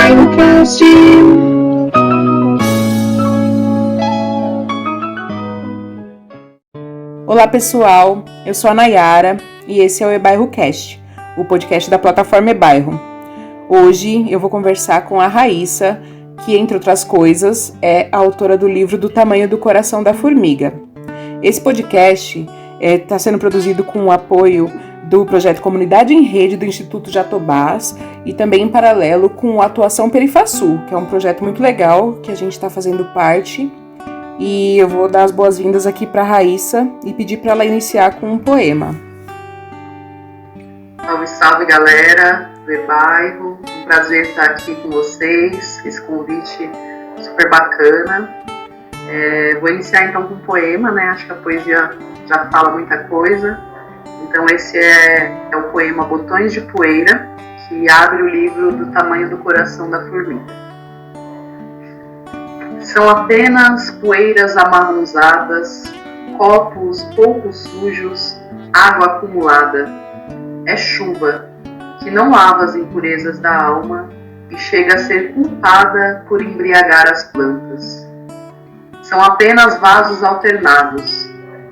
EbairroCast. Olá pessoal, eu sou a Nayara e esse é o EbairroCast, o podcast da plataforma eBairro. Hoje eu vou conversar com a Raíssa, que entre outras coisas é a autora do livro Do Tamanho do Coração da Formiga. Esse podcast está sendo produzido com o apoio do projeto Comunidade em Rede do Instituto Jatobás e também em paralelo com a Atuação Perifasul, que é um projeto muito legal que a gente está fazendo parte. E eu vou dar as boas-vindas aqui para a Raíssa e pedir para ela iniciar com um poema. Salve, salve galera do eBairro, um prazer estar aqui com vocês, esse convite super bacana. Vou iniciar então com um poema, né? Acho que a poesia já fala muita coisa. Então esse é o poema Botões de Poeira, que abre o livro Do Tamanho do Coração da Formiga. São apenas poeiras amarronzadas, copos pouco sujos, água acumulada. É chuva, que não lava as impurezas da alma e chega a ser culpada por embriagar as plantas. São apenas vasos alternados,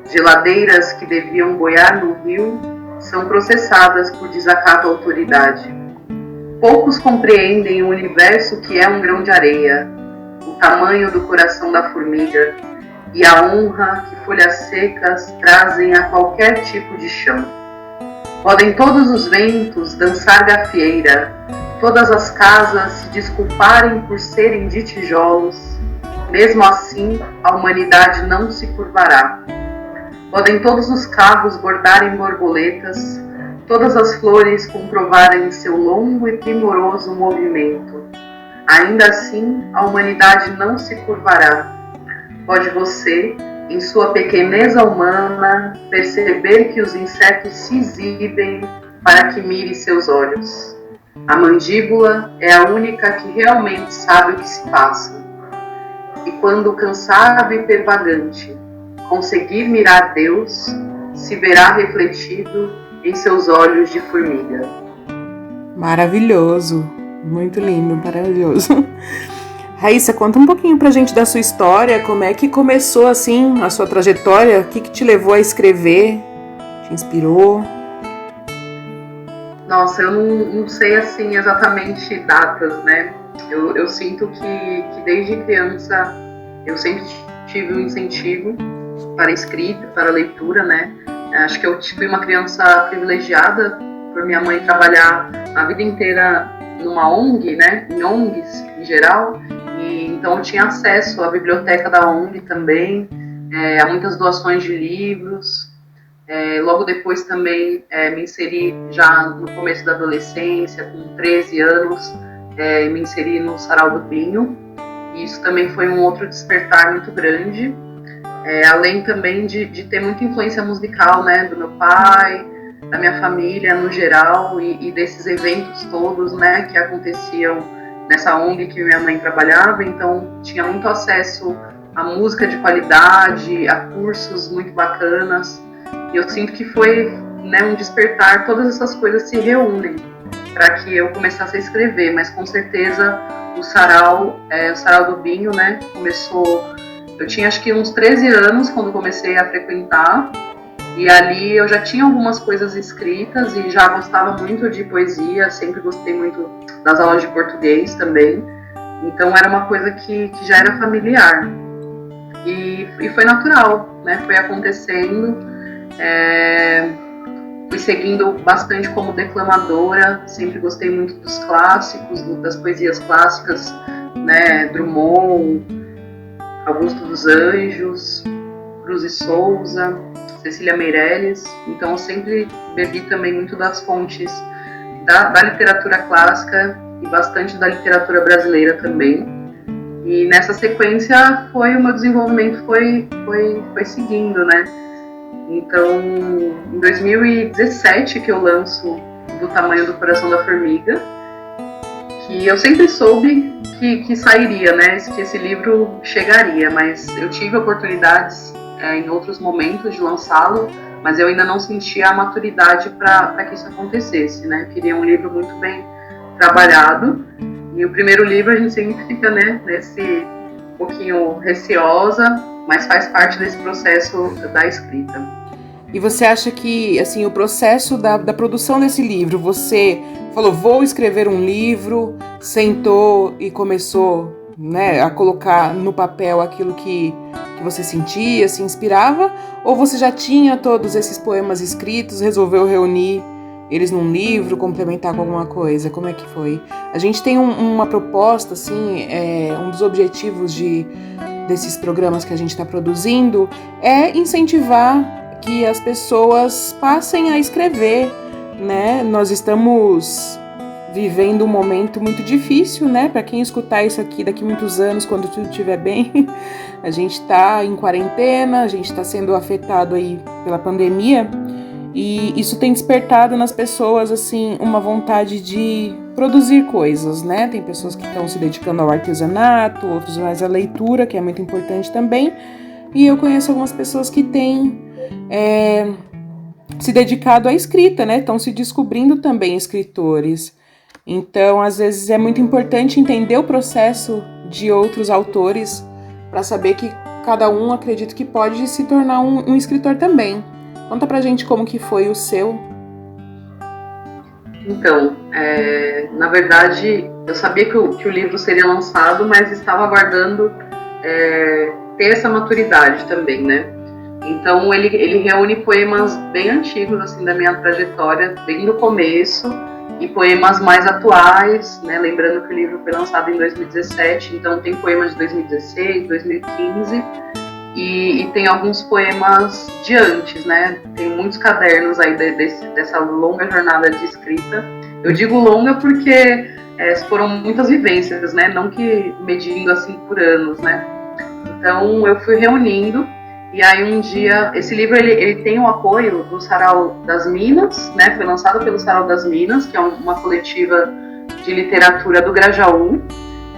geladeiras que deviam boiar no rio são processadas por desacato à autoridade. Poucos compreendem o universo que é um grão de areia, o tamanho do coração da formiga e a honra que folhas secas trazem a qualquer tipo de chão. Podem todos os ventos dançar gafieira, todas as casas se desculparem por serem de tijolos, mesmo assim a humanidade não se curvará. Podem todos os carros bordarem borboletas, todas as flores comprovarem seu longo e primoroso movimento. Ainda assim, a humanidade não se curvará. Pode você, em sua pequeneza humana, perceber que os insetos se exibem para que mire seus olhos. A mandíbula é a única que realmente sabe o que se passa. E quando cansado e pervagante conseguir mirar Deus, se verá refletido em seus olhos de formiga. Maravilhoso, muito lindo, maravilhoso. Raíssa, conta um pouquinho pra gente da sua história, como é que começou assim a sua trajetória, o que te levou a escrever, te inspirou? Nossa, eu não sei assim exatamente datas, né? Eu sinto que desde criança eu sempre tive um incentivo para a escrita, para a leitura, né? Acho que eu fui uma criança privilegiada por minha mãe trabalhar a vida inteira numa ONG, né? Em ONGs em geral, e então eu tinha acesso à biblioteca da ONG também, a muitas doações de livros. Logo depois também me inseri já no começo da adolescência, com 13 anos, me inseri no Sarau do Binho, e isso também foi um outro despertar muito grande. Além também de ter muita influência musical, né, do meu pai, da minha família no geral e desses eventos todos, né, que aconteciam nessa ONG que minha mãe trabalhava, então tinha muito acesso a música de qualidade, a cursos muito bacanas, e eu sinto que foi, né, um despertar, todas essas coisas se reúnem para que eu começasse a escrever, mas com certeza o Sarau do Binho, né, começou. Eu tinha acho que uns 13 anos quando comecei a frequentar, e ali eu já tinha algumas coisas escritas e já gostava muito de poesia, sempre gostei muito das aulas de português também, então era uma coisa que já era familiar. E foi natural, né? Foi acontecendo, fui seguindo bastante como declamadora, sempre gostei muito dos clássicos, das poesias clássicas, né? Drummond, Augusto dos Anjos, Cruz e Souza, Cecília Meirelles. Então eu sempre bebi também muito das fontes da literatura clássica e bastante da literatura brasileira também. E nessa sequência o meu desenvolvimento foi seguindo, né? Então, em 2017 que eu lanço Do Tamanho do Coração da Formiga, que eu sempre soube que sairia, né? Que esse livro chegaria, mas eu tive oportunidades em outros momentos de lançá-lo, mas eu ainda não sentia a maturidade para que isso acontecesse, né? Eu queria um livro muito bem trabalhado, E o primeiro livro a gente sempre fica, né, nesse pouquinho receosa, mas faz parte desse processo da escrita. E você acha que, assim, o processo da produção desse livro, você falou, vou escrever um livro, sentou e começou, né, a colocar no papel aquilo que você sentia, se inspirava, ou você já tinha todos esses poemas escritos, resolveu reunir eles num livro, complementar com alguma coisa? Como é que foi? A gente tem uma proposta, assim, um dos objetivos desses programas que a gente está produzindo é incentivar que as pessoas passem a escrever, né? Nós estamos vivendo um momento muito difícil, né? Para quem escutar isso aqui daqui a muitos anos, quando tudo estiver bem, a gente está em quarentena, a gente está sendo afetado aí pela pandemia, e isso tem despertado nas pessoas, assim, uma vontade de produzir coisas, né? Tem pessoas que estão se dedicando ao artesanato, outros mais à leitura, que é muito importante também, e eu conheço algumas pessoas que têm se dedicado à escrita, né? Estão se descobrindo também escritores. Então, às vezes é muito importante entender o processo de outros autores para saber que cada um, acredito que pode se tornar um escritor também. Conta pra gente como que foi o seu. Então, na verdade, eu sabia que o livro seria lançado, mas estava aguardando ter essa maturidade também, né? Então, ele reúne poemas bem antigos, assim, da minha trajetória, bem do começo, e poemas mais atuais, né? Lembrando que o livro foi lançado em 2017, então tem poemas de 2016, 2015, e tem alguns poemas de antes, né? Tem muitos cadernos aí dessa longa jornada de escrita. Eu digo longa porque foram muitas vivências, né? Não que medindo assim por anos, né? Então, eu fui reunindo. E aí um dia, esse livro ele tem o apoio do Sarau das Minas, né? Foi lançado pelo Sarau das Minas, que é uma coletiva de literatura do Grajaú,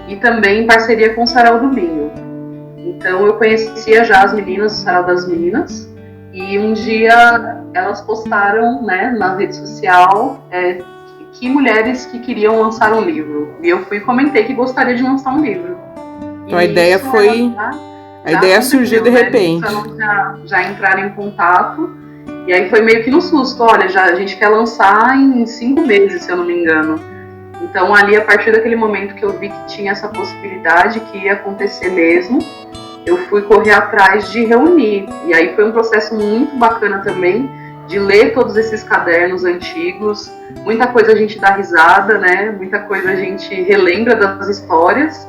e também em parceria com o Sarau do Minho. Então eu conhecia já as meninas do Sarau das Minas, e um dia elas postaram, né, na rede social que mulheres que queriam lançar um livro. E eu fui e comentei que gostaria de lançar um livro. Então a ideia foi... A ideia surgiu de repente. Já entraram em contato, e aí foi meio que no susto. Olha, a gente quer lançar em 5 meses, se eu não me engano. Então ali, a partir daquele momento que eu vi que tinha essa possibilidade, que ia acontecer mesmo, eu fui correr atrás de reunir. E aí foi um processo muito bacana também, de ler todos esses cadernos antigos. Muita coisa a gente dá risada, né? Muita coisa a gente relembra das histórias.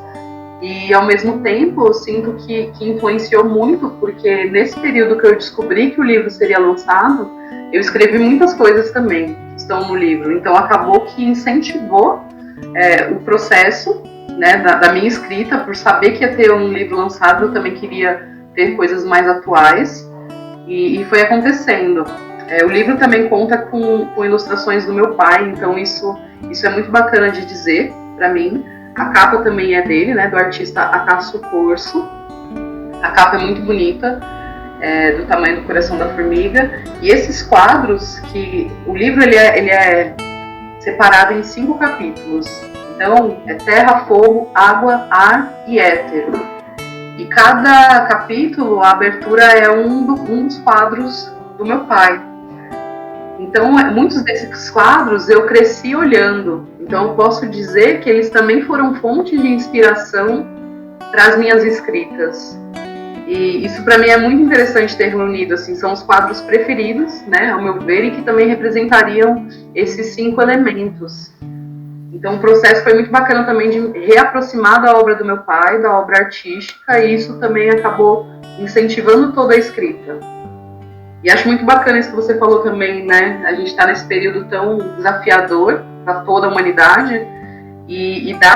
E, ao mesmo tempo, eu sinto que influenciou muito, porque nesse período que eu descobri que o livro seria lançado, eu escrevi muitas coisas também que estão no livro. Então, acabou que incentivou o processo, né, da minha escrita. Por saber que ia ter um livro lançado, eu também queria ter coisas mais atuais. E foi acontecendo. O livro também conta com ilustrações do meu pai, então isso é muito bacana de dizer para mim. A capa também é dele, né, do artista Acácio Corso. A capa é muito bonita, do tamanho do coração da formiga. E esses quadros, que o livro ele é separado em 5 capítulos. Então, é terra, fogo, água, ar e éter. E cada capítulo, a abertura é um dos quadros do meu pai. Então, muitos desses quadros eu cresci olhando. Então, eu posso dizer que eles também foram fonte de inspiração para as minhas escritas. E isso, para mim, é muito interessante ter reunido. Assim, são os quadros preferidos, né, ao meu ver, e que também representariam esses 5 elementos. Então, o processo foi muito bacana também de reaproximar da obra do meu pai, da obra artística, e isso também acabou incentivando toda a escrita. E acho muito bacana isso que você falou também, né? A gente está nesse período tão desafiador para toda a humanidade, e dá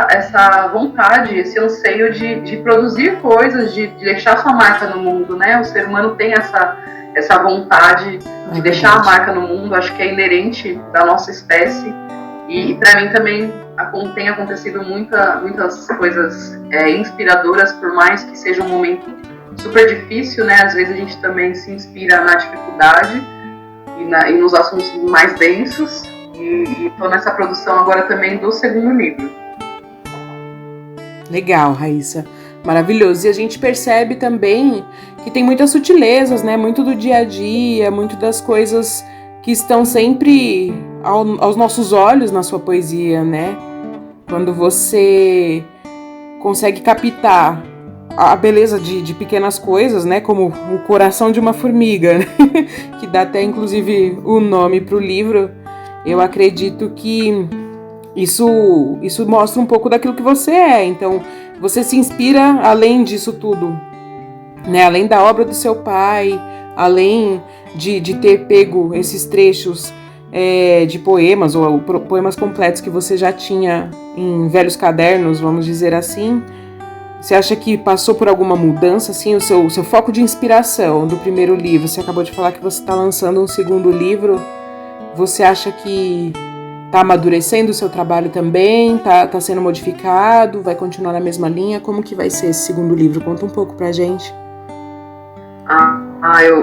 essa vontade, esse anseio de produzir coisas, de deixar sua marca no mundo, né? O ser humano tem essa vontade de deixar a marca no mundo, acho que é inerente da nossa espécie, e para mim também tem acontecido muitas coisas inspiradoras, por mais que seja um momento super difícil, né? Às vezes a gente também se inspira na dificuldade e nos assuntos mais densos. E estou nessa produção agora também do segundo livro. Legal, Raíssa. Maravilhoso. E a gente percebe também que tem muitas sutilezas, né? Muito do dia a dia, muito das coisas que estão sempre aos nossos olhos na sua poesia, né? Quando você consegue captar a beleza de pequenas coisas, né? Como o coração de uma formiga, né? Que dá até, inclusive, o nome para o livro. Eu acredito que isso mostra um pouco daquilo que você é. Então, você se inspira além disso tudo, né? Além da obra do seu pai, além de ter pego esses trechos de poemas, ou poemas completos que você já tinha em velhos cadernos, vamos dizer assim. Você acha que passou por alguma mudança, assim, o seu foco de inspiração do primeiro livro? Você acabou de falar que você está lançando um segundo livro. Você acha que está amadurecendo o seu trabalho também? Tá sendo modificado? Vai continuar na mesma linha? Como que vai ser esse segundo livro? Conta um pouco pra gente.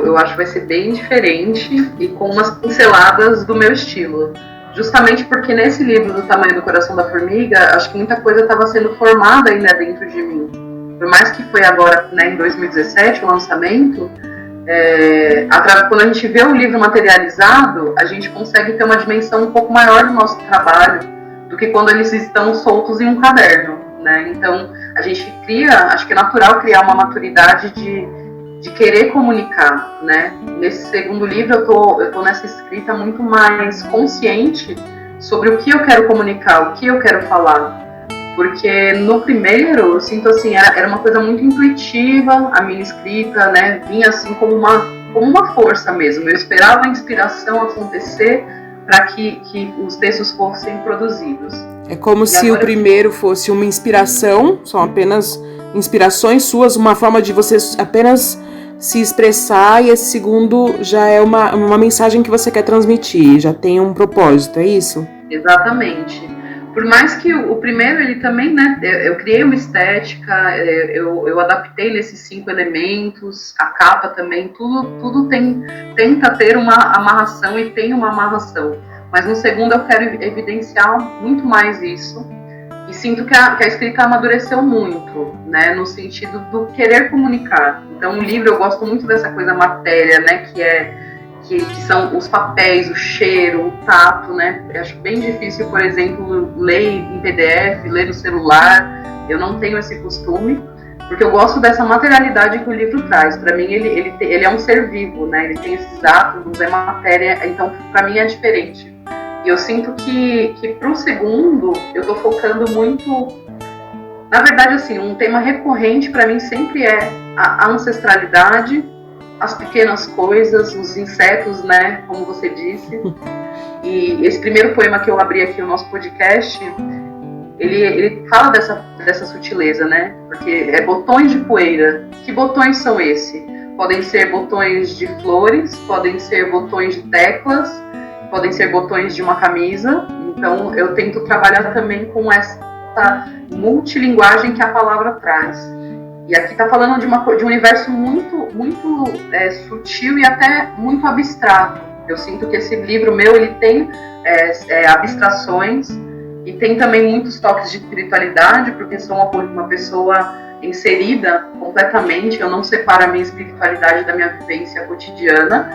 Eu acho que vai ser bem diferente e com umas pinceladas do meu estilo. Justamente porque nesse livro do Tamanho do Coração da Formiga, acho que muita coisa estava sendo formada ainda dentro de mim. Por mais que foi agora, né, em 2017, o lançamento, quando a gente vê o livro materializado, a gente consegue ter uma dimensão um pouco maior do nosso trabalho do que quando eles estão soltos em um caderno, né? Então, a gente acho que é natural criar uma maturidade de querer comunicar, né? Nesse segundo livro eu tô nessa escrita muito mais consciente sobre o que eu quero comunicar, o que eu quero falar. Porque no primeiro, eu sinto assim, era uma coisa muito intuitiva, a minha escrita, né? Vinha assim como uma força mesmo. Eu esperava a inspiração acontecer para que os textos fossem produzidos. É como se o primeiro fosse uma inspiração, são apenas inspirações suas, uma forma de você apenas se expressar, e esse segundo já é uma mensagem que você quer transmitir, já tem um propósito, é isso? Exatamente. Por mais que o primeiro, ele também, né, eu criei uma estética, eu adaptei nesses 5 elementos, a capa também, tudo tenta ter uma amarração e tem uma amarração. Mas no segundo eu quero evidenciar muito mais isso. E sinto que a escrita amadureceu muito, né, no sentido do querer comunicar. Então, o livro, eu gosto muito dessa coisa matéria, né, que são os papéis, o cheiro, o tato, né. Eu acho bem difícil, por exemplo, ler em PDF, ler no celular. Eu não tenho esse costume, porque eu gosto dessa materialidade que o livro traz. Para mim, ele é um ser vivo, né, ele tem esses átomos, é matéria, então, para mim é diferente. E eu sinto que para o segundo, eu estou focando muito... Na verdade, assim, um tema recorrente para mim sempre é a ancestralidade, as pequenas coisas, os insetos, né, como você disse. E esse primeiro poema que eu abri aqui no nosso podcast, ele fala dessa sutileza, né? Porque é botões de poeira. Que botões são esses? Podem ser botões de flores, podem ser botões de teclas, podem ser botões de uma camisa. Então eu tento trabalhar também com essa multilinguagem que a palavra traz. E aqui está falando de um universo muito, muito sutil e até muito abstrato. Eu sinto que esse livro meu, ele tem abstrações e tem também muitos toques de espiritualidade, porque sou uma pessoa inserida completamente. Eu não separo a minha espiritualidade da minha vivência cotidiana.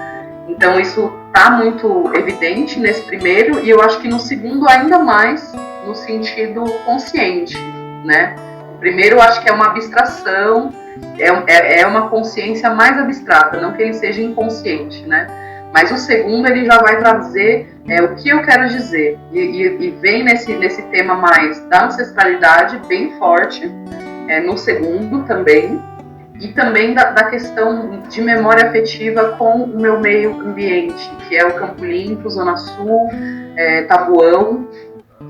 Então isso está muito evidente nesse primeiro, e eu acho que no segundo ainda mais no sentido consciente, né? O primeiro eu acho que é uma abstração, é uma consciência mais abstrata, não que ele seja inconsciente, né? Mas o segundo ele já vai trazer o que eu quero dizer, e vem nesse tema mais da ancestralidade bem forte, no segundo também, e também da questão de memória afetiva com o meu meio ambiente, que é o Campo Limpo, Zona Sul, Taboão,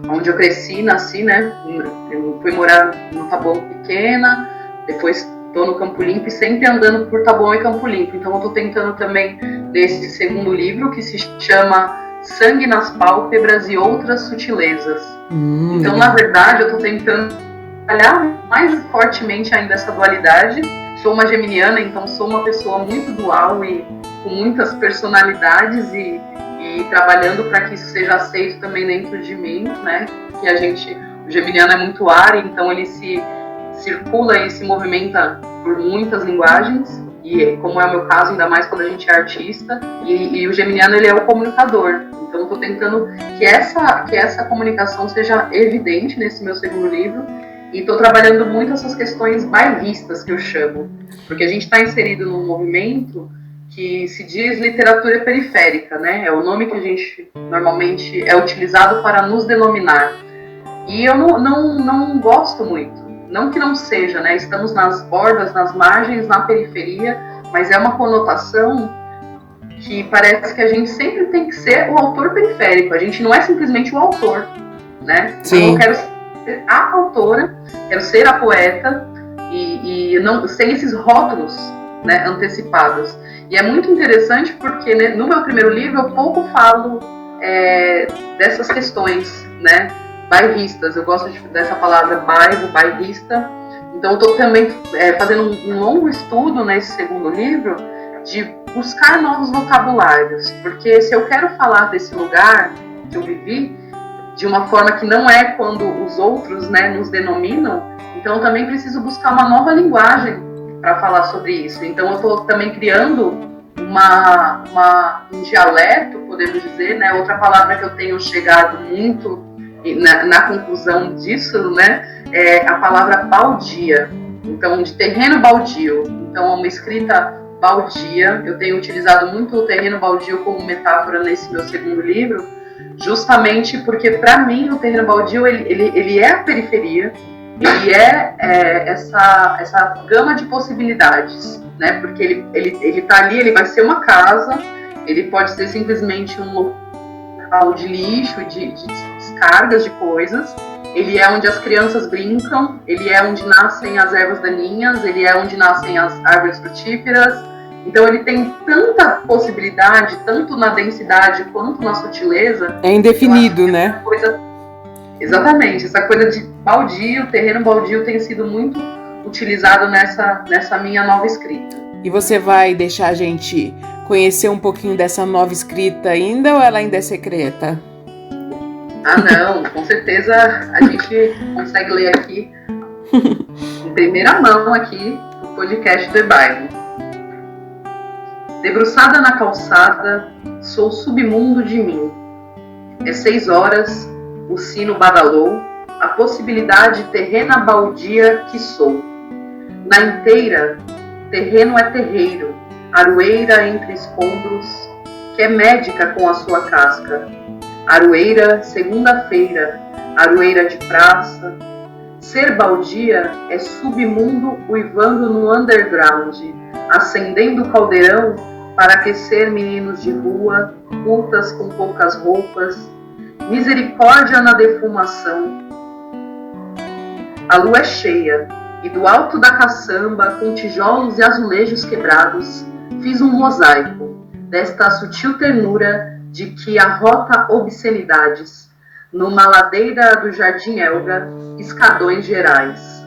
onde eu cresci, nasci, né? Eu fui morar no Taboão pequena, depois estou no Campo Limpo e sempre andando por Taboão e Campo Limpo. Então eu estou tentando também desse segundo livro, que se chama Sangue nas Pálpebras e Outras Sutilezas. Então, na verdade, eu estou tentando trabalhar mais fortemente ainda essa dualidade. Sou uma geminiana, então sou uma pessoa muito dual e com muitas personalidades, e trabalhando para que isso seja aceito também dentro de mim, né? Que o geminiano é muito ar, então ele se circula e se movimenta por muitas linguagens, e como é o meu caso, ainda mais quando a gente é artista, e o geminiano ele é o comunicador. Então eu estou tentando que essa comunicação seja evidente nesse meu segundo livro, e estou trabalhando muito essas questões bairristas, que eu chamo, porque a gente está inserido num movimento que se diz literatura periférica, né? É o nome que a gente normalmente é utilizado para nos denominar. E eu não gosto muito. Não que não seja, né? Estamos nas bordas, nas margens, na periferia, mas é uma conotação que parece que a gente sempre tem que ser o autor periférico. A gente não é simplesmente o autor, né? Sim. Então eu quero ser a autora, quero ser a poeta e não, sem esses rótulos, né, antecipados. E é muito interessante porque, né, no meu primeiro livro eu pouco falo dessas questões, né, bairristas. Eu gosto dessa palavra bairro, bairrista. Então eu estou também fazendo um longo estudo nesse segundo livro de buscar novos vocabulários, porque se eu quero falar desse lugar que eu vivi de uma forma que não é quando os outros, né, nos denominam, então eu também preciso buscar uma nova linguagem para falar sobre isso. Então eu estou também criando um dialeto, podemos dizer, né? Outra palavra que eu tenho chegado muito na conclusão disso, né, é a palavra baldia. Então, de terreno baldio. Então, uma escrita baldia. Eu tenho utilizado muito o terreno baldio como metáfora nesse meu segundo livro, justamente porque, para mim, o terreno baldio ele é a periferia, ele essa gama de possibilidades, né? Porque ele tá ali, ele vai ser uma casa, ele pode ser simplesmente um local de lixo, de descargas de coisas, ele é onde as crianças brincam, ele é onde nascem as ervas daninhas, ele é onde nascem as árvores frutíferas. Então ele tem tanta possibilidade, tanto na densidade quanto na sutileza. É indefinido, né? Exatamente, essa coisa de baldio, terreno baldio tem sido muito utilizado nessa minha nova escrita. E você vai deixar a gente conhecer um pouquinho dessa nova escrita ainda, ou ela ainda é secreta? Ah, não, com certeza a gente consegue ler aqui em primeira mão aqui no podcast do Bairro. Debruçada na calçada, sou submundo de mim. É 6 horas, o sino badalou, a possibilidade terrena baldia que sou. Na inteira, terreno é terreiro, aroeira entre escombros, que é médica com a sua casca. Aroeira, segunda-feira, aroeira de praça. Ser baldia é submundo uivando no underground, acendendo o caldeirão para aquecer meninos de rua, putas com poucas roupas, misericórdia na defumação. A lua é cheia, e do alto da caçamba, com tijolos e azulejos quebrados, fiz um mosaico desta sutil ternura de que arrota obscenidades, numa ladeira do Jardim Elga, escadões gerais.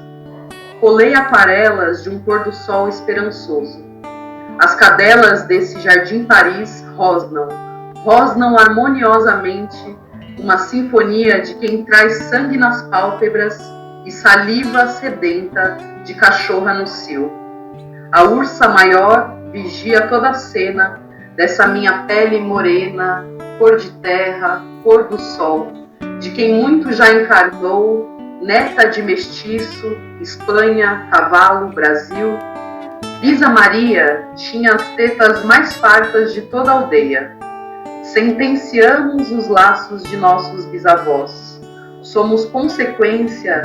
Colei aquarelas de um pôr-do-sol esperançoso. As cadelas desse Jardim Paris rosnam harmoniosamente, uma sinfonia de quem traz sangue nas pálpebras e saliva sedenta de cachorra no cio. A ursa maior vigia toda a cena dessa minha pele morena, cor de terra, cor do sol, de quem muito já encarnou, neta de mestiço, Espanha, cavalo, Brasil. Bisa Maria tinha as tetas mais fartas de toda a aldeia. Sentenciamos os laços de nossos bisavós. Somos consequência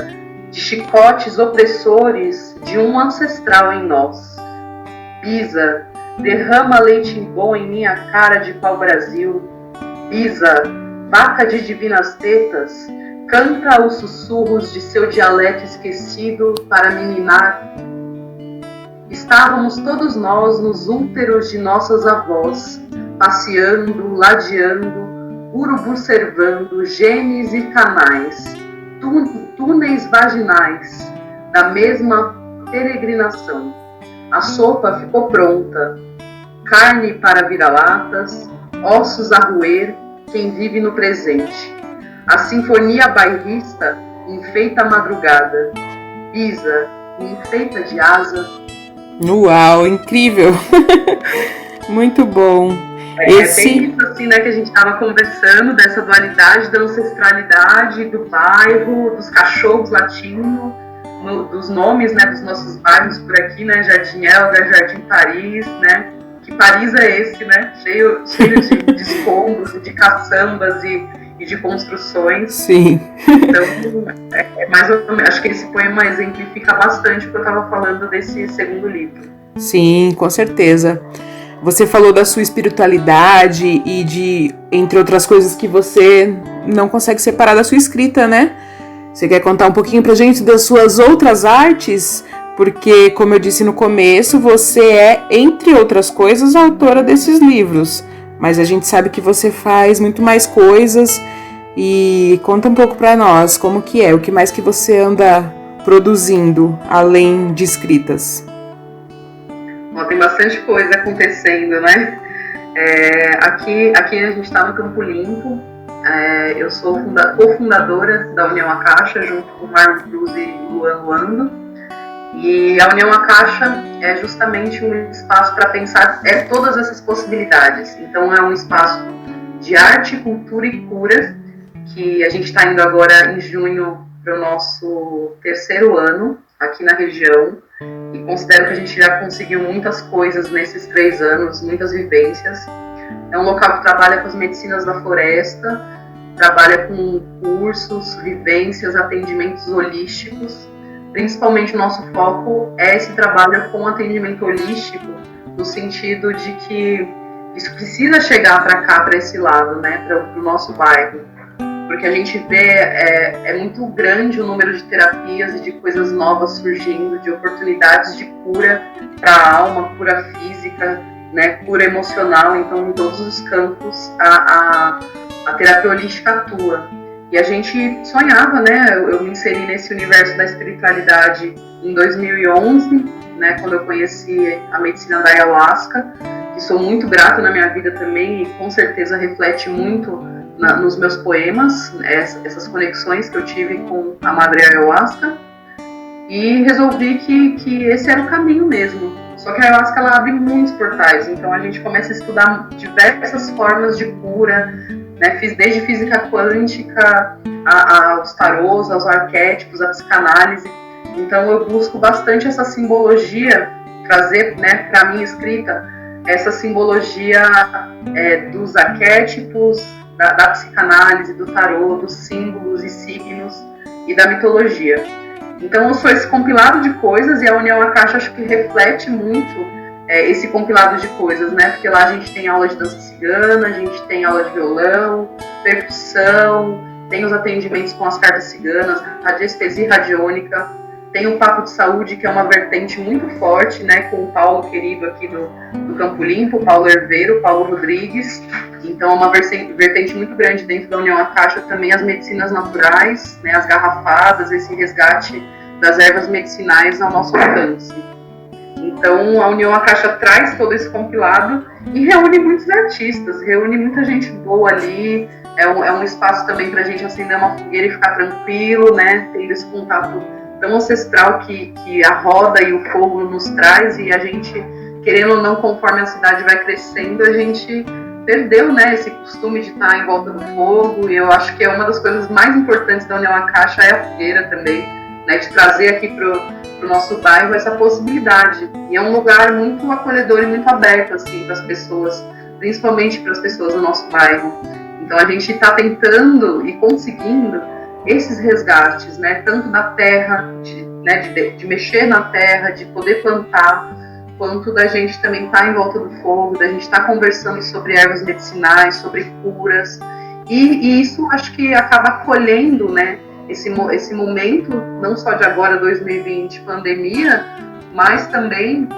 de chicotes opressores de um ancestral em nós. Bisa, derrama leite bom em minha cara de pau-brasil. Bisa, vaca de divinas tetas, canta os sussurros de seu dialeto esquecido para me minar. Estávamos todos nós nos úteros de nossas avós, passeando, ladeando, urubu-servando, genes e canais, túneis vaginais, da mesma peregrinação. A sopa ficou pronta, carne para vira-latas, ossos a roer, quem vive no presente. A sinfonia bairrista enfeita a madrugada. Bisa, feita de asa. Uau, incrível! Muito bom. É bem isso assim, né, que a gente estava conversando, dessa dualidade da ancestralidade, do bairro, dos cachorros latindo, dos nomes, né, dos nossos bairros por aqui, né, Jardim Elga, Jardim Paris, né, que Paris é esse, né, cheio de escombros, de caçambas e de construções. Sim. Então, mais ou menos, acho que esse poema exemplifica bastante o que eu estava falando desse segundo livro. Sim, com certeza. Você falou da sua espiritualidade e de, entre outras coisas, que você não consegue separar da sua escrita, né? Você quer contar um pouquinho pra gente das suas outras artes? Porque, como eu disse no começo, você é, entre outras coisas, a autora desses livros. Mas a gente sabe que você faz muito mais coisas. E conta um pouco pra nós como que é, o que mais que você anda produzindo, além de escritas. Tem bastante coisa acontecendo, né? Aqui a gente está no Campo Limpo. Eu sou cofundadora da União Acaixa, junto com Marlon Cruz e Luan Luando. E a União Acaixa é justamente um espaço para pensar todas essas possibilidades. Então é um espaço de arte, cultura e cura, que a gente está indo agora em junho para o nosso 3º ano aqui na região. E considero que a gente já conseguiu muitas coisas nesses 3 anos, muitas vivências. É um local que trabalha com as medicinas da floresta, trabalha com cursos, vivências, atendimentos holísticos. Principalmente o nosso foco é esse trabalho com atendimento holístico, no sentido de que isso precisa chegar para cá, para esse lado, né, para o nosso bairro. Porque a gente vê, é muito grande o número de terapias e de coisas novas surgindo, de oportunidades de cura para a alma, cura física, né, cura emocional. Então, em todos os campos, a terapia holística atua. E a gente sonhava, né, eu me inseri nesse universo da espiritualidade em 2011, né, quando eu conheci a medicina da Ayahuasca, que sou muito grata na minha vida também e com certeza reflete muito nos meus poemas, essas conexões que eu tive com a Madre Ayahuasca, e resolvi que esse era o caminho mesmo. Só que a Ayahuasca ela abre muitos portais, então a gente começa a estudar diversas formas de cura, né? Fiz desde física quântica, aos tarôs, aos arquétipos, a psicanálise. Então eu busco bastante essa simbologia, trazer, né, para a minha escrita, essa simbologia dos arquétipos, da psicanálise, do tarô, dos símbolos e signos e da mitologia. Então eu sou esse compilado de coisas e a União Acaixa acho que reflete muito esse compilado de coisas, né? Porque lá a gente tem aula de dança cigana, a gente tem aula de violão, percussão, tem os atendimentos com as cartas ciganas, radiestesia radiônica, tem o Papo de Saúde, que é uma vertente muito forte, né? Com o Paulo querido aqui do Campo Limpo, Paulo Herveiro, Paulo Rodrigues. Então é uma vertente muito grande dentro da União Acaixa, também as medicinas naturais, né? As garrafadas, esse resgate das ervas medicinais ao nosso alcance. Então, a União Acaixa traz todo esse compilado e reúne muitos artistas, reúne muita gente boa ali. É um espaço também para a gente acender uma fogueira e ficar tranquilo, né? Tendo esse contato tão ancestral que a roda e o fogo nos traz, e a gente, querendo ou não, conforme a cidade vai crescendo, a gente perdeu, né, esse costume de estar em volta do fogo. E eu acho que é uma das coisas mais importantes da União Acaixa é a fogueira também, né, de trazer aqui pro nosso bairro essa possibilidade. E é um lugar muito acolhedor e muito aberto assim para as pessoas, principalmente para as pessoas do nosso bairro. Então a gente está tentando e conseguindo esses resgates, né, tanto da terra, de mexer na terra, de poder plantar, quanto da gente também estar em volta do fogo, da gente estar conversando sobre ervas medicinais, sobre curas. E isso acho que acaba acolhendo, né, esse momento, não só de agora, 2020, pandemia, mas também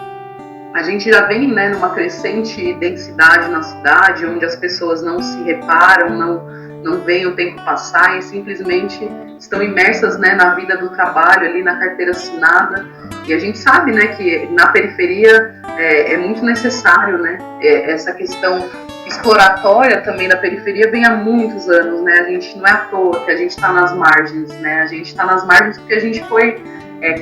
a gente já vem, né, numa crescente densidade na cidade, onde as pessoas não se reparam, não veem o tempo passar e simplesmente estão imersas, né, na vida do trabalho, ali na carteira assinada. E a gente sabe, né, que na periferia é muito necessário, né, essa questão exploratória também da periferia vem há muitos anos, né? A gente não é à toa que a gente está nas margens, né? A gente está nas margens porque a gente foi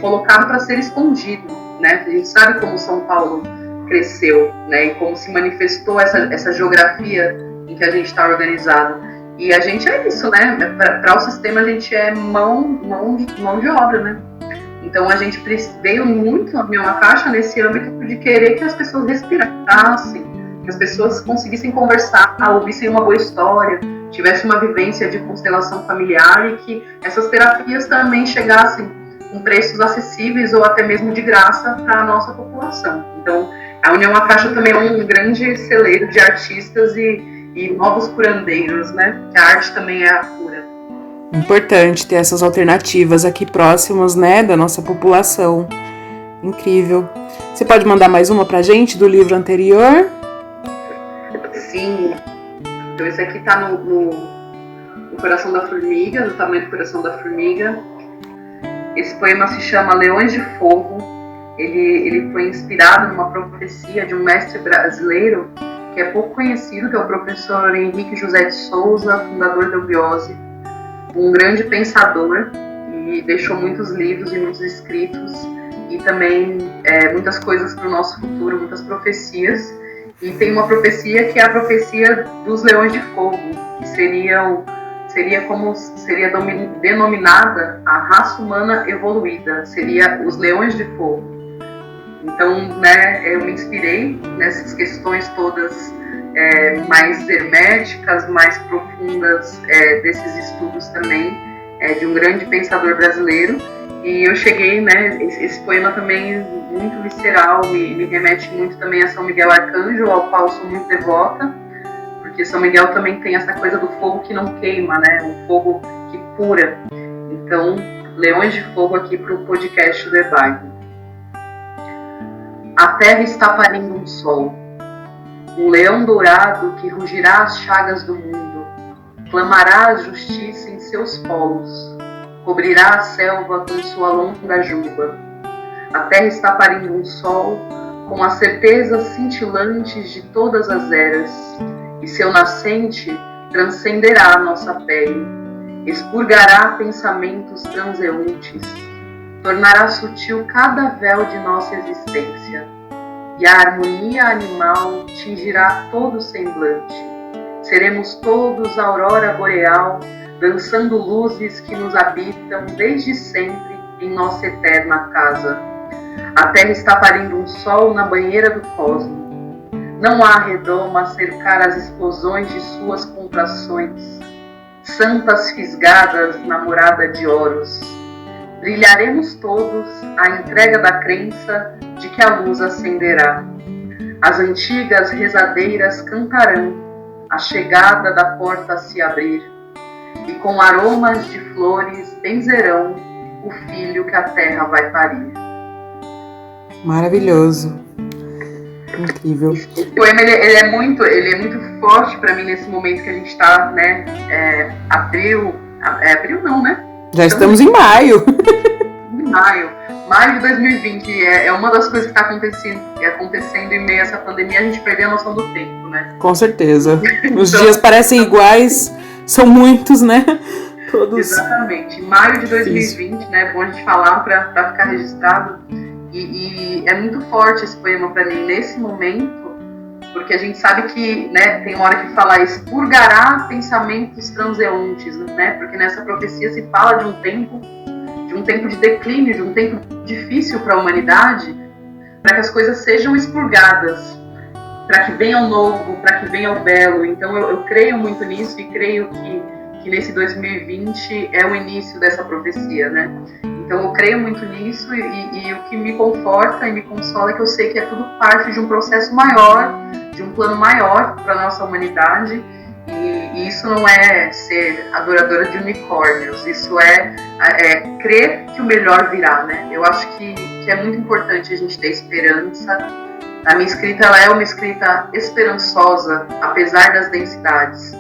colocado para ser escondido, né? A gente sabe como São Paulo cresceu, né? E como se manifestou essa geografia em que a gente está organizado. E a gente é isso, né? Para o sistema a gente é mão de obra, né? Então a gente veio muito abrir uma caixa nesse âmbito de querer que as pessoas respirassem, que as pessoas conseguissem conversar, ouvissem uma boa história, tivessem uma vivência de constelação familiar e que essas terapias também chegassem com preços acessíveis ou até mesmo de graça para a nossa população. Então a União à Caixa também é um grande celeiro de artistas e novos curandeiros, né? Que a arte também é a cura. Importante ter essas alternativas aqui próximas, né, da nossa população. Incrível. Você pode mandar mais uma pra gente do livro anterior? Sim. Então esse aqui tá no Coração da Formiga, no tamanho do Coração da Formiga. Esse poema se chama Leões de Fogo. Ele foi inspirado numa profecia de um mestre brasileiro que é pouco conhecido, que é o professor Henrique José de Souza, fundador da Ubiose, um grande pensador, e deixou muitos livros e muitos escritos, e também muitas coisas para o nosso futuro, muitas profecias. E tem uma profecia que é a profecia dos Leões de Fogo, que seria denominada a raça humana evoluída, seria os Leões de Fogo. Então, né, eu me inspirei nessas questões todas mais herméticas, mais profundas desses estudos também, de um grande pensador brasileiro. E eu cheguei, né, esse poema também muito visceral, me remete muito também a São Miguel Arcanjo, ao qual sou muito devota, porque São Miguel também tem essa coisa do fogo que não queima, né, o fogo que cura. Então, Leões de Fogo aqui para o podcast do Ebairro. A terra está parindo um sol, um leão dourado que rugirá as chagas do mundo, clamará a justiça em seus polos, cobrirá a selva com sua longa juba. A terra está parindo um sol com as certezas cintilantes de todas as eras, e seu nascente transcenderá a nossa pele, expurgará pensamentos transeuntes, tornará sutil cada véu de nossa existência, e a harmonia animal tingirá todo o semblante. Seremos todos a aurora boreal, dançando luzes que nos habitam desde sempre em nossa eterna casa. A terra está parindo um sol na banheira do cosmo. Não há redoma a cercar as explosões de suas contrações, santas fisgadas na morada de Horus. Brilharemos todos a entrega da crença de que a luz acenderá. As antigas rezadeiras cantarão a chegada da porta a se abrir, e com aromas de flores benzerão o filho que a terra vai parir. Maravilhoso. Incrível. O poema ele é muito forte para mim nesse momento que a gente está, né? Abril não, né? Já estamos em maio. Maio de 2020 é uma das coisas que está acontecendo em meio a essa pandemia, a gente perdeu a noção do tempo, né? Com certeza. Os dias parecem iguais, são muitos, né? Todos. Exatamente. Maio de 2020, né? É bom a gente falar para ficar registrado. E é muito forte esse poema para mim nesse momento, porque a gente sabe que, né, tem uma hora que fala expurgará pensamentos transeuntes, né? Porque nessa profecia se fala de um tempo de declínio, de um tempo difícil para a humanidade, para que as coisas sejam expurgadas, para que venha o novo, para que venha o belo. Então eu creio muito nisso e creio que nesse 2020 é o início dessa profecia, né? Então eu creio muito nisso e o que me conforta e me consola é que eu sei que é tudo parte de um processo maior, de um plano maior para a nossa humanidade. E isso não é ser adoradora de unicórnios, isso é crer que o melhor virá, né? Eu acho que é muito importante a gente ter esperança. A minha escrita ela é uma escrita esperançosa, apesar das densidades.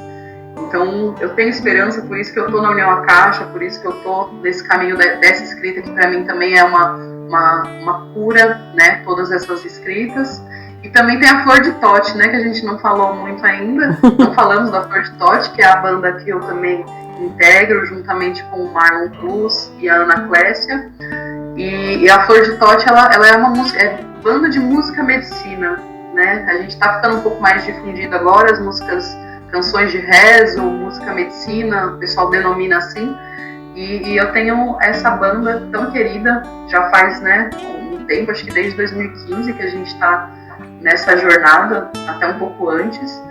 Então, eu tenho esperança, por isso que eu estou na União à Caixa, por isso que eu estou nesse caminho dessa escrita, que para mim também é uma cura, né? Todas essas escritas. E também tem a Flor de Tote, né, que a gente não falou muito ainda. Não falamos da Flor de Tote, que é a banda que eu também integro, juntamente com o Marlon Cruz e a Ana Clécia. E a Flor de Tote, ela é uma música, é banda de música medicina, né? A gente está ficando um pouco mais difundido agora, as músicas, canções de rezo, música medicina, o pessoal denomina assim. E eu tenho essa banda tão querida, já faz, né, um tempo, acho que desde 2015 que a gente está nessa jornada, até um pouco antes,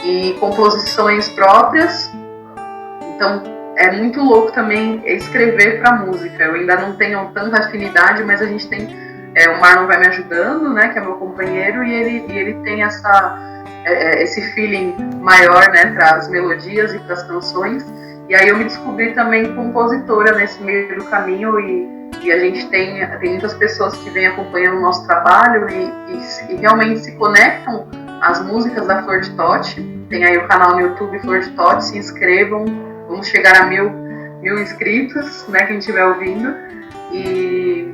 e composições próprias. Então é muito louco também escrever para música. Eu ainda não tenho tanta afinidade, mas a gente tem, o Marlon vai me ajudando, né, que é meu companheiro, e ele tem esse feeling maior, né, para as melodias e para as canções. E aí eu me descobri também compositora nesse meio do caminho, e a gente tem muitas pessoas que vêm acompanhando o nosso trabalho e realmente se conectam às músicas da Flor de Tote. Tem aí o canal no YouTube Flor de Tote, se inscrevam, vamos chegar a 1.000 inscritos, né, quem estiver ouvindo. E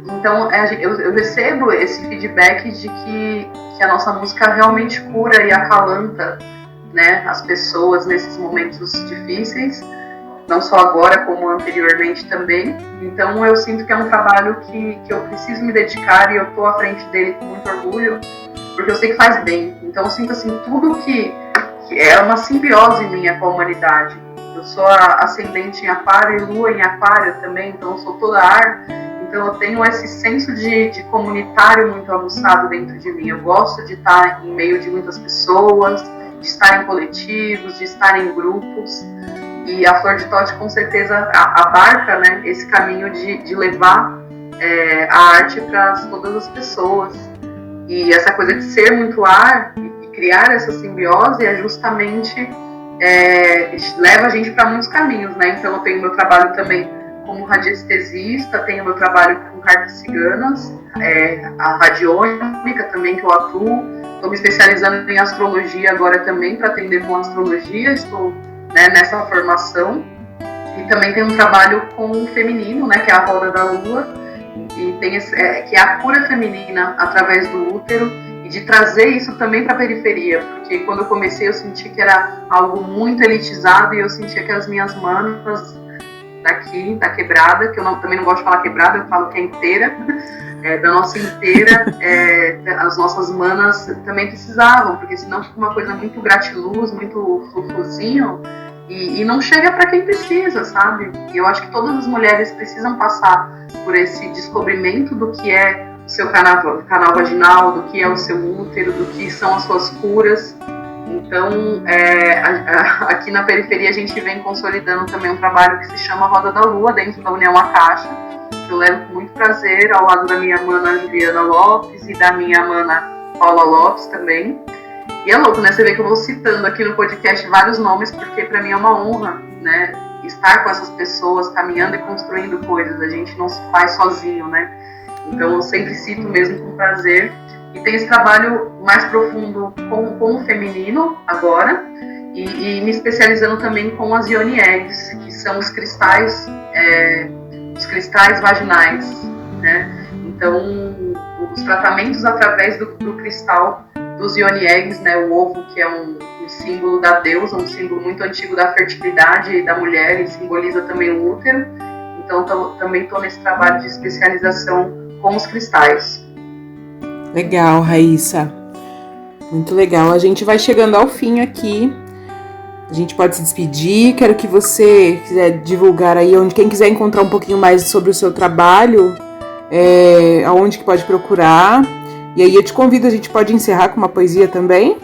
então eu recebo esse feedback de que a nossa música realmente cura e acalanta, né, as pessoas nesses momentos difíceis, não só agora, como anteriormente também. Então eu sinto que é um trabalho que eu preciso me dedicar, e eu estou à frente dele com muito orgulho, porque eu sei que faz bem. Então eu sinto assim, tudo que é uma simbiose minha com a humanidade. Eu sou ascendente em aquário e lua em aquário também, então eu sou toda ar. Então eu tenho esse senso de comunitário muito aguçado dentro de mim. Eu gosto de estar em meio de muitas pessoas, de estar em coletivos, de estar em grupos. E a Flor de Tote com certeza abarca, né, esse caminho de levar a arte para todas as pessoas. E essa coisa de ser muito ar e criar essa simbiose é justamente leva a gente para muitos caminhos, né? Então eu tenho meu trabalho também como radiestesista, tenho meu trabalho com cartas ciganas, a radiônica também que eu atuo. Estou me especializando em astrologia agora também para atender com astrologia, estou, né, nessa formação. E também tem um trabalho com o feminino, né, que é a roda da lua, e tem que é a cura feminina através do útero, e de trazer isso também para a periferia, porque quando eu comecei eu senti que era algo muito elitizado, e eu sentia que as minhas manas daqui, da quebrada, que eu também não gosto de falar quebrada, eu falo que é inteira, da nossa inteira, as nossas manas também precisavam, porque senão fica uma coisa muito gratiluz, muito fufuzinho, e não chega para quem precisa, sabe? E eu acho que todas as mulheres precisam passar por esse descobrimento do que é o seu canal vaginal, do que é o seu útero, do que são as suas curas. Então, aqui na periferia a gente vem consolidando também um trabalho que se chama Roda da Lua, dentro da União Akasha, que eu levo com muito prazer, ao lado da minha mana Juliana Lopes e da minha mana Paula Lopes também. E é louco, né? Você vê que eu vou citando aqui no podcast vários nomes, porque para mim é uma honra, né, estar com essas pessoas, caminhando e construindo coisas. A gente não se faz sozinho, né? Então eu sempre cito mesmo com prazer. E tem esse trabalho mais profundo com o feminino agora, e me especializando também com as Yoni Eggs, que são os cristais vaginais, né? Então, os tratamentos através do cristal dos Yoni Eggs, né? O ovo, que é um símbolo da deusa, um símbolo muito antigo da fertilidade da mulher, e simboliza também o útero. Então, também estou nesse trabalho de especialização com os cristais. Legal, Raíssa. Muito legal. A gente vai chegando ao fim aqui. A gente pode se despedir. Quero que você quiser divulgar aí, quem quiser encontrar um pouquinho mais sobre o seu trabalho, aonde que pode procurar. E aí eu te convido, a gente pode encerrar com uma poesia também?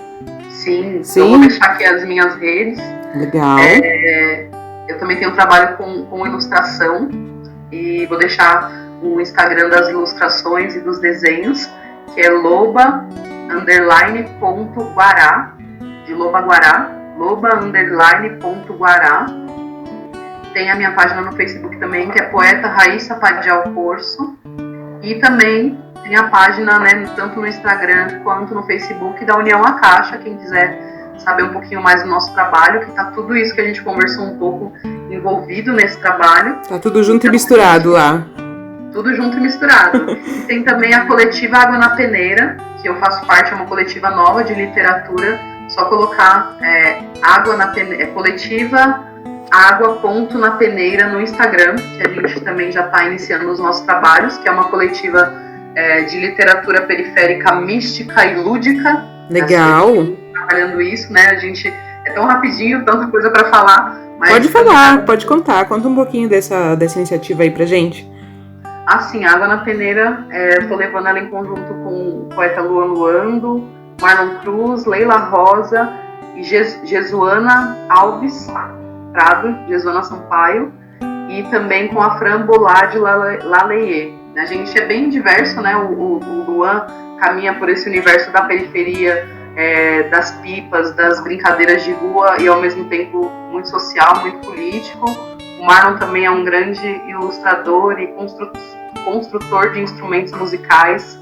Sim. Eu vou deixar aqui as minhas redes. Legal. Eu também tenho um trabalho com ilustração, e vou deixar o Instagram das ilustrações e dos desenhos, que é loba_guará, de Loba-Guará, loba_guará. Tem a minha página no Facebook também, que é Poeta Raíssa Padial Corso, e também tem a página, né, tanto no Instagram quanto no Facebook da União Akasha, quem quiser saber um pouquinho mais do nosso trabalho, que tá tudo isso que a gente conversou um pouco envolvido nesse trabalho. Tá tudo junto e misturado lá. Tudo junto e misturado. Tem também a coletiva Água na Peneira, que eu faço parte, é uma coletiva nova de literatura. Só colocar Água na Peneira, coletiva Água.na-peneira no Instagram, que a gente também já está iniciando os nossos trabalhos, que é uma coletiva de literatura periférica mística e lúdica. Legal. Trabalhando isso, né? A gente é tão rapidinho, tanta coisa para falar. Mas pode falar, pode contar. Conta um pouquinho dessa iniciativa aí pra gente. Assim, Água na Peneira, eu tô levando ela em conjunto com o poeta Luan Luando, Marlon Cruz, Leila Rosa e Jesuana Alves Prado, Jesuana Sampaio, e também com a Fran Bolade Laleye. A gente é bem diverso, né? O Luan caminha por esse universo da periferia, das pipas, das brincadeiras de rua e ao mesmo tempo muito social, muito político. O Marlon também é um grande ilustrador e construtor de instrumentos musicais.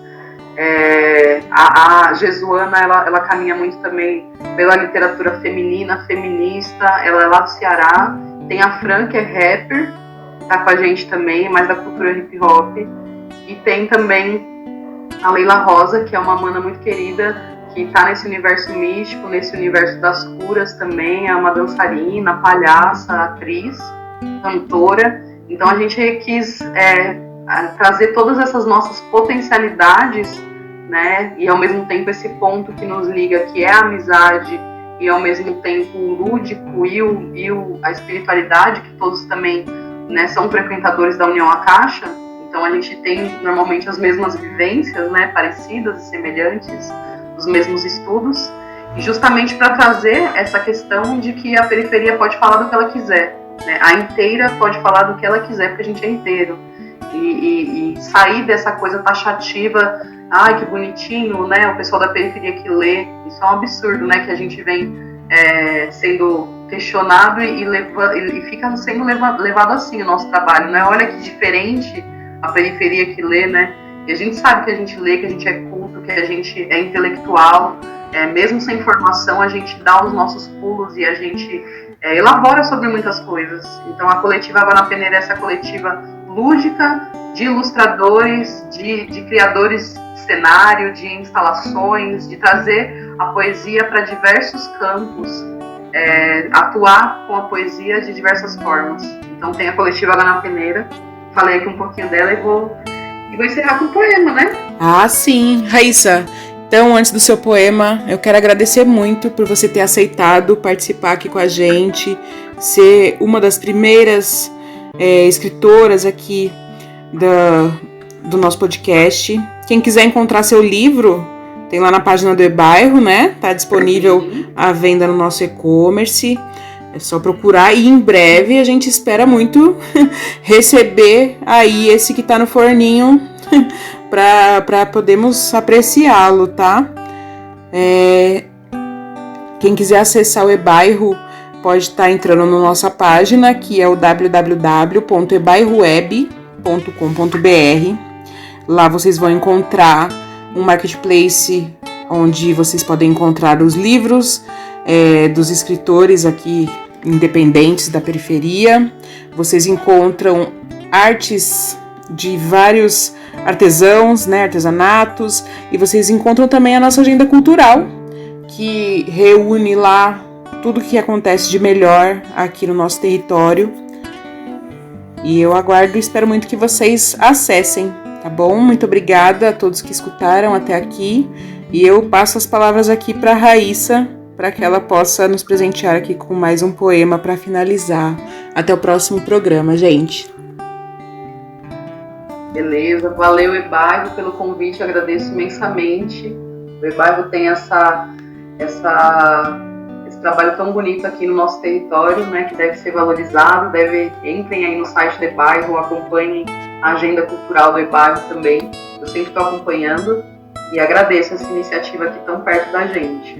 A Jesuana, ela caminha muito também pela literatura feminina, feminista. Ela é lá do Ceará. Tem a Fran, que é rapper, tá com a gente também, mais da cultura hip hop. E tem também a Leila Rosa, que é uma mana muito querida, que tá nesse universo místico, nesse universo das curas também. É uma dançarina, palhaça, atriz, cantora. Então a gente quis trazer todas essas nossas potencialidades, né? E ao mesmo tempo esse ponto que nos liga, que é a amizade, e ao mesmo tempo o lúdico e a espiritualidade, que todos também, né, são frequentadores da União Acaixa. Então a gente tem normalmente as mesmas vivências, né, parecidas e semelhantes, os mesmos estudos, e justamente para trazer essa questão de que a periferia pode falar do que ela quiser, né? A inteira pode falar do que ela quiser, porque a gente é inteiro. E sair dessa coisa taxativa, ai, que bonitinho, né, o pessoal da periferia que lê, isso é um absurdo, né, que a gente vem sendo questionado e fica sendo levado assim o nosso trabalho, né? Olha que diferente a periferia que lê, né? E a gente sabe que a gente lê, que a gente é culto, que a gente é intelectual, mesmo sem formação, a gente dá os nossos pulos e a gente elabora sobre muitas coisas. Então a coletiva Água na Peneira é essa coletiva lúdica de ilustradores, de criadores de cenário, de instalações, de trazer a poesia para diversos campos, atuar com a poesia de diversas formas. Então tem a coletiva Água na Peneira, falei aqui um pouquinho dela e vou encerrar com um poema, né? Ah, sim, Raíssa. Então, antes do seu poema, eu quero agradecer muito por você ter aceitado participar aqui com a gente, ser uma das primeiras escritoras aqui do nosso podcast. Quem quiser encontrar seu livro, tem lá na página do eBairro, né? Tá disponível à venda no nosso e-commerce. É só procurar e em breve a gente espera muito receber aí esse que tá no forninho para podermos apreciá-lo, tá? Quem quiser acessar o eBairro pode estar entrando na nossa página, que é o www.ebairroweb.com.br. Lá vocês vão encontrar um marketplace onde vocês podem encontrar os livros dos escritores aqui independentes da periferia. Vocês encontram artes de vários artesãos, né, artesanatos, e vocês encontram também a nossa agenda cultural, que reúne lá tudo que acontece de melhor aqui no nosso território. E eu aguardo e espero muito que vocês acessem, tá bom? Muito obrigada a todos que escutaram até aqui. E eu passo as palavras aqui para a Raíssa, para que ela possa nos presentear aqui com mais um poema para finalizar. Até o próximo programa, gente. Beleza, valeu eBairro pelo convite, agradeço imensamente. O eBairro tem esse trabalho tão bonito aqui no nosso território, né, que deve ser valorizado. Entrem aí no site do eBairro, acompanhem a agenda cultural do eBairro também. Eu sempre estou acompanhando e agradeço essa iniciativa aqui tão perto da gente.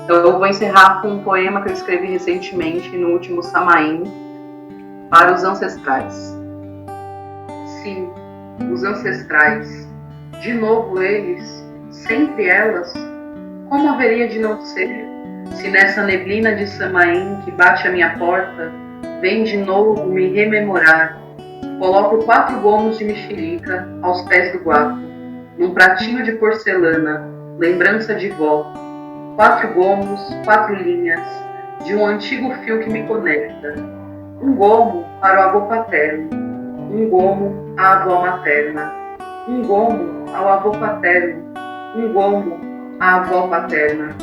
Então eu vou encerrar com um poema que eu escrevi recentemente no último Samaim, para os ancestrais. Sim, os ancestrais, de novo eles, sempre elas, como haveria de não ser, se nessa neblina de Samaim que bate à minha porta, vem de novo me rememorar. Coloco 4 gomos de mexerica aos pés do guapo, num pratinho de porcelana, lembrança de vó. 4 gomos, 4 linhas, de um antigo fio que me conecta. Um gomo para o avô paterno, um gomo à avó materna, um gomo ao avô paterno, um gomo à avó paterna.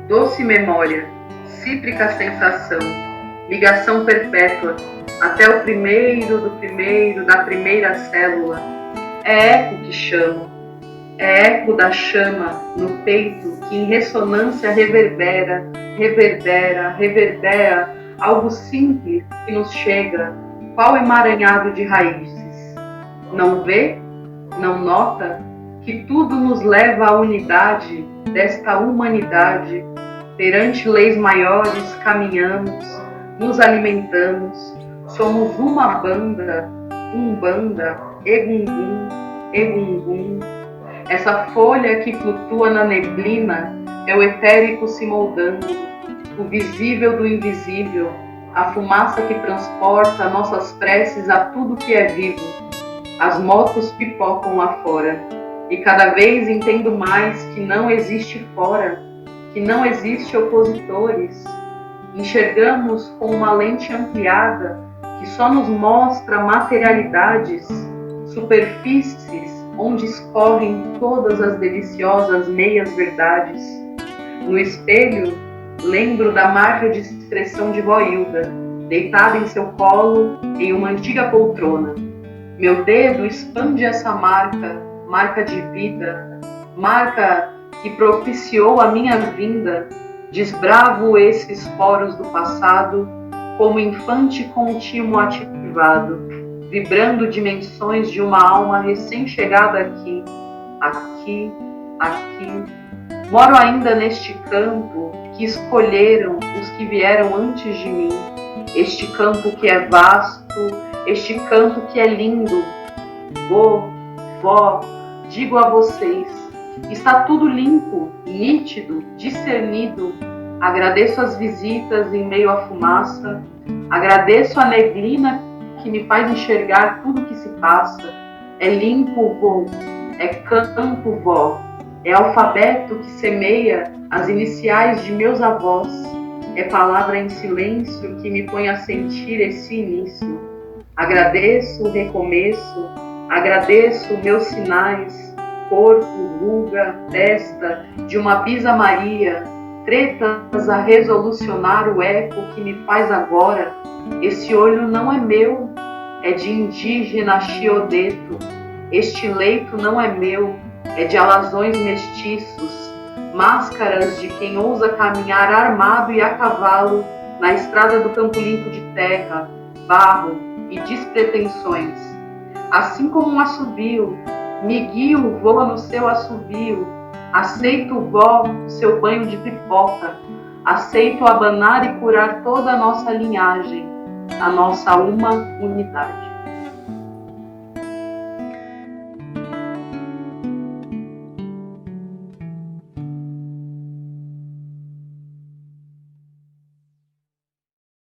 Doce memória, cítrica sensação, ligação perpétua, até o primeiro do primeiro da primeira célula. É eco que chamo, é eco da chama no peito que em ressonância reverbera, reverbera, reverbera, algo simples que nos chega, qual emaranhado de raízes. Não vê? Não nota que tudo nos leva à unidade desta humanidade? Perante leis maiores caminhamos, nos alimentamos, somos uma banda, umbanda, egungun, egungun. Essa folha que flutua na neblina é o etérico se moldando, o visível do invisível, a fumaça que transporta nossas preces a tudo que é vivo. As motos pipocam lá fora, e cada vez entendo mais que não existe fora, que não existe opositores. Enxergamos com uma lente ampliada que só nos mostra materialidades, superfícies onde escorrem todas as deliciosas meias-verdades. No espelho, lembro da marca de expressão de vó Hilda, deitada em seu colo em uma antiga poltrona. Meu dedo expande essa marca, marca de vida, marca que propiciou a minha vinda. Desbravo esses poros do passado como infante contínuo ativado, vibrando dimensões de uma alma recém-chegada aqui, aqui, aqui. Moro ainda neste campo que escolheram os que vieram antes de mim, este campo que é vasto, este campo que é lindo. Vô, vó, digo a vocês, está tudo limpo, nítido, discernido. Agradeço as visitas em meio à fumaça, agradeço a neblina que me faz enxergar tudo que se passa. É limpo, vô, é campo, vó, é alfabeto que semeia as iniciais de meus avós, é palavra em silêncio que me põe a sentir esse início. Agradeço o recomeço, agradeço meus sinais, corpo, ruga, testa, de uma bisa Maria, tretas a resolucionar o eco que me faz agora. Esse olho não é meu, é de indígena Chiodeto. Este leito não é meu, é de alazões mestiços, máscaras de quem ousa caminhar armado e a cavalo na estrada do campo limpo de terra, barro e despretensões. Assim como um assovio, me guio, voa no seu assovio, aceito, vó, o seu banho de pipoca, aceito abanar e curar toda a nossa linhagem, a nossa uma unidade.